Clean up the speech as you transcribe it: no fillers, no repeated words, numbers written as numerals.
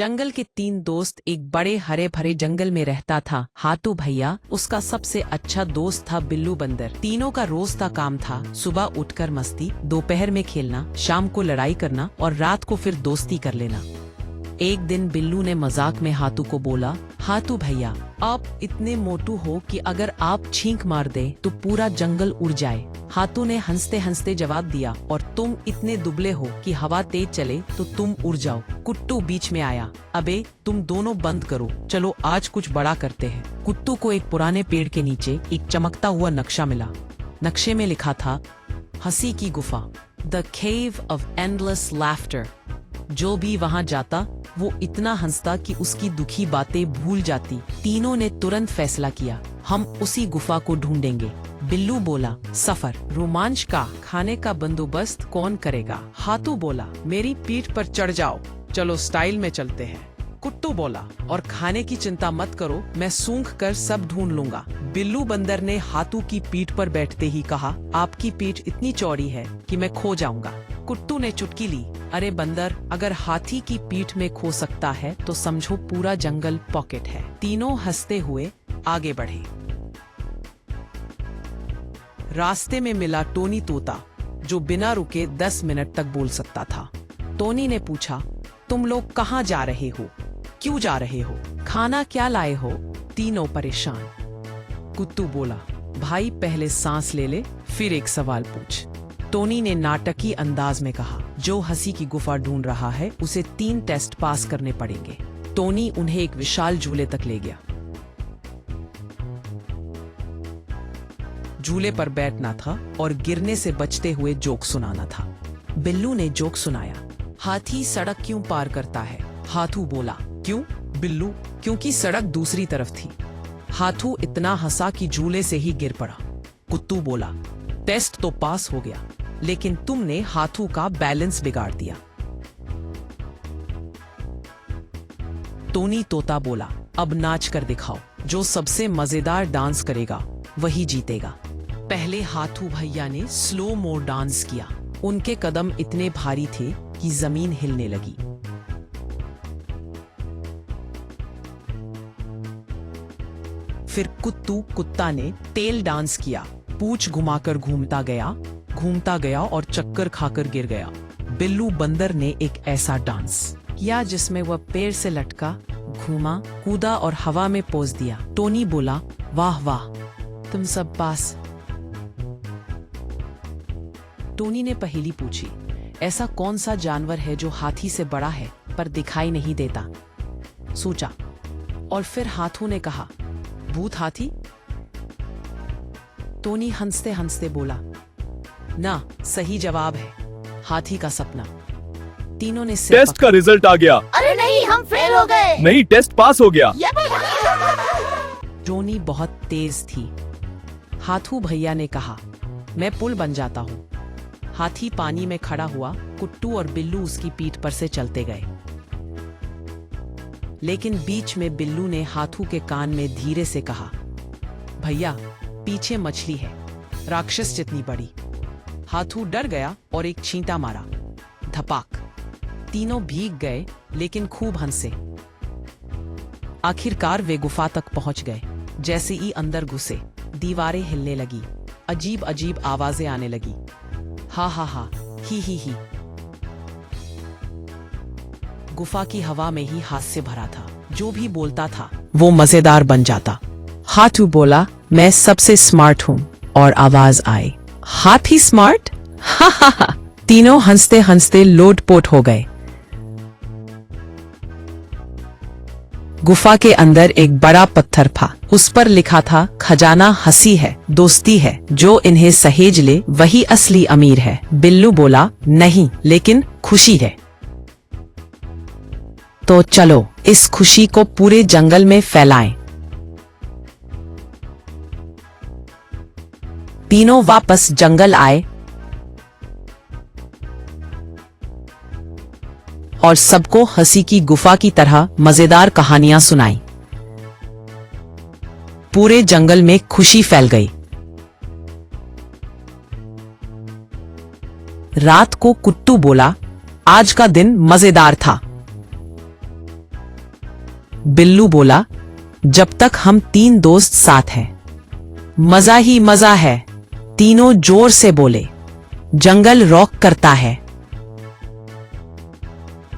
जंगल के 3 दोस्त एक बड़े हरे भरे जंगल में रहता था। हाथू भैया, उसका सबसे अच्छा दोस्त था बिल्लू बंदर। तीनों का रोज का काम था सुबह उठकर मस्ती, दोपहर में खेलना, शाम को लड़ाई करना और रात को फिर दोस्ती कर लेना। एक दिन बिल्लू ने मजाक में हाथू को बोला, हाथू भैया, आप इतने मोटू हो कि अगर आप छींक मार दे तो पूरा जंगल उड़ जाए। हाथू ने हंसते हंसते जवाब दिया, और तुम इतने दुबले हो कि हवा तेज चले तो तुम उड़ जाओ। कुट्टू बीच में आया, अबे तुम दोनों बंद करो, चलो आज कुछ बड़ा करते हैं। कुट्टू को एक पुराने पेड़ के नीचे एक चमकता हुआ नक्शा मिला। नक्शे में लिखा था, हंसी की गुफा, the cave of endless laughter. जो भी वहां जाता वो इतना हंसता कि उसकी दुखी बातें भूल जाती। तीनों ने तुरंत फैसला किया, हम उसी गुफा को ढूंढेंगे। बिल्लू बोला, सफर, रोमांच का, खाने का बंदोबस्त कौन करेगा? हाथू बोला, मेरी पीठ पर चढ़ जाओ, चलो स्टाइल में चलते हैं। कुट्टू बोला, और खाने की चिंता मत करो, मैं सूंघ कर सब ढूंढ लूंगा। बिल्लू बंदर ने हाथू की पीठ पर बैठते ही कहा, आपकी पीठ इतनी चौड़ी है कि मैं खो जाऊंगा। कुट्टू ने चुटकी ली, अरे बंदर, अगर हाथी की पीठ में खो सकता है तो समझो पूरा जंगल पॉकेट है। तीनों हंसते हुए आगे बढ़े। रास्ते में मिला टोनी तोता, जो बिना रुके 10 मिनट तक बोल सकता था। टोनी ने पूछा, तुम लोग कहाँ जा रहे हो? क्यों जा रहे हो? खाना क्या लाए हो? तीनों परेशान। कुत्तू बोला, भाई पहले सांस ले ले, फिर एक सवाल पूछ। टोनी ने नाटकीय अंदाज में कहा, जो हंसी की गुफा ढूंढ रहा है उसे 3 टेस्ट पास करने पड़ेंगे। टोनी उन्हें एक विशाल झूले तक ले गया। झूले पर बैठना था और गिरने से बचते हुए जोक सुनाना था। बिल्लू ने जोक सुनाया, हाथी सड़क क्यों पार करता है? हाथू बोला, क्यों? बिल्लू, क्योंकि सड़क दूसरी तरफ थी। हाथू इतना हंसा कि झूले से ही गिर पड़ा। कुत्तू बोला, टेस्ट तो पास हो गया, लेकिन तुमने हाथू का बैलेंस बिगाड़ दिया। टोनी तोता बोला, अब नाच कर दिखाओ, जो सबसे मजेदार डांस करेगा वही जीतेगा। पहले हाथू भैया ने स्लो मो डांस किया। उनके कदम इतने भारी थे कि जमीन हिलने लगी। फिर कुत्तू कुत्ता ने टेल डांस किया। पूंछ घुमाकर घूमता गया और चक्कर खाकर गिर गया। बिल्लू बंदर ने एक ऐसा डांस किया जिसमें वह पेड़ से लटका, घूमा, कूदा और हवा में पोज दिया। टोनी बोला, वाह वाह, तुम सब पास। टोनी ने पहेली पूछी, ऐसा कौन सा जानवर है जो हाथी से बड़ा है पर दिखाई नहीं देता? सोचा, और फिर हाथू ने कहा, भूत हाथी। टोनी हंसते हंसते बोला, ना, सही जवाब है हाथी का सपना। तीनों ने टेस्ट का रिजल्ट आ गया। अरे नहीं, हम फेल हो गए। नहीं, टेस्ट पास हो गया। टोनी बहुत तेज थी। हाथू भैया ने कहा, मैं पुल बन जाता हूँ। हाथी पानी में खड़ा हुआ। कुट्टू और बिल्लू उसकी पीठ पर से चलते गए। लेकिन बीच में बिल्लू ने हाथू के कान में धीरे से कहा, भैया, पीछे मछली है, राक्षस जितनी बड़ी। हाथू डर गया और एक छींटा मारा। धपाक। तीनों भीग गए, लेकिन खूब हंसे। आखिरकार वे गुफा तक पहुंच गए। जैसे ही अंदर घुसे, दीवारें हिलने लगी, अजीब अजीब आवाजें आने लगी। हा हा हा, ही। गुफा की हवा में ही हास्य भरा था। जो भी बोलता था वो मजेदार बन जाता। हाथू बोला, मैं सबसे स्मार्ट हूँ, और आवाज आई, हाथी स्मार्ट? हा हा हा। तीनों हंसते हंसते लोटपोट हो गए। गुफा के अंदर एक बड़ा पत्थर था। उस पर लिखा था, खजाना हंसी है, दोस्ती है, जो इन्हें सहेज ले वही असली अमीर है। बिल्लू बोला, नहीं, लेकिन खुशी है। तो चलो इस खुशी को पूरे जंगल में फैलाएं। तीनों वापस जंगल आए और सबको हंसी की गुफा की तरह मजेदार कहानियां सुनाई। पूरे जंगल में खुशी फैल गई। रात को कुट्टू बोला, आज का दिन मजेदार था। बिल्लू बोला, जब तक हम 3 दोस्त साथ हैं। मजा ही मजा है, तीनों जोर से बोले। जंगल रॉक करता है,